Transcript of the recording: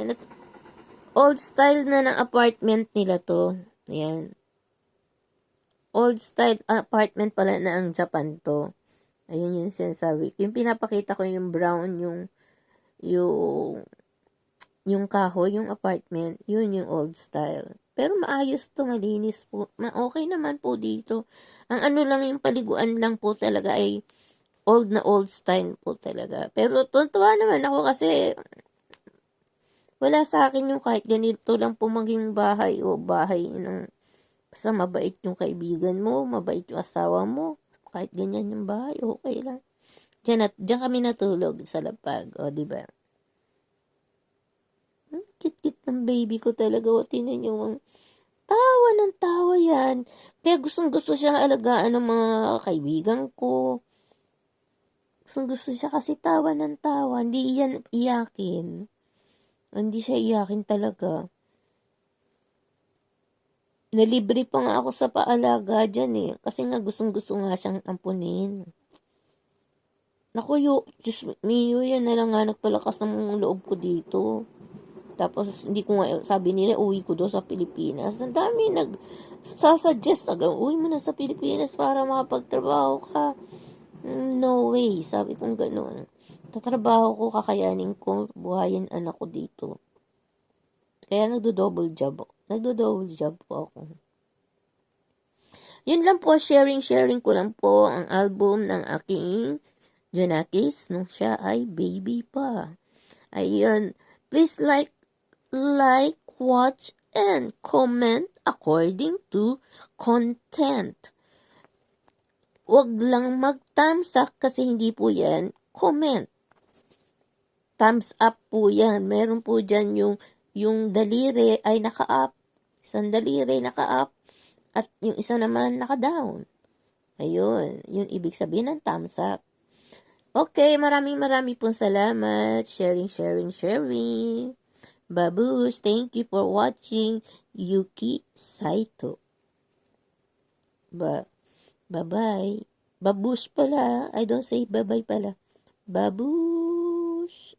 Ano to? Old style na ng apartment nila to. Ayan. Old style apartment pala na ang Japan to. Ayun yung sinasabi. Yung pinapakita ko yung brown, yung kahoy, yung apartment, yun yung old style. Pero maayos to, malinis po. Okay naman po dito. Ang ano lang, yung paliguan lang po talaga ay old style po talaga. Pero tuntua naman ako kasi wala sa akin yung kahit ganito lang po maging bahay o bahay ng basta mabait yung kaibigan mo, mabait yung asawa mo. Kahit ganyan yung bahay, okay lang. Diyan kami natulog sa lapag, o diba? Kit-kit ng baby ko talaga, o tinan nyo, tawa ng tawa yan. Kaya gustong-gusto siyang alagaan ng mga kaibigan ko. Gustong-gusto siya kasi tawa ng tawa. Hindi yan iyakin. Hindi siya iyakin talaga. Nalibre pa nga ako sa paalaga dyan eh. Kasi nga gustong-gusto nga siyang ampunin. Naku, Diyos mio, yan na lang nga nagpalakas ng loob ko dito. Tapos, hindi ko nga, sabi nila, uwi ko daw sa Pilipinas. Ang dami sasuggest na, uwi mo na sa Pilipinas para makapagtrabaho ka. No way, sabi kong gano'n. Tatrabaho ko, kakayanin ko, buhayin anak ko dito. Kaya nagdo-double job po ako. Yun lang po, sharing ko lang po ang album ng aking Junakis nung siya ay baby pa. Ayun, please like, watch, and comment according to content. Huwag lang mag-thumbs up kasi hindi po yan comment. Thumbs up po yan. Meron po dyan yung daliri ay naka-up. Isang daliri naka-up. At yung isa naman naka-down. Ayun. Yung ibig sabihin ng thumbs up. Okay, maraming pong salamat. Sharing. Babush, thank you for watching Yuki Saito. Bye-bye. Babush pala. I don't say bye-bye pala. Babush.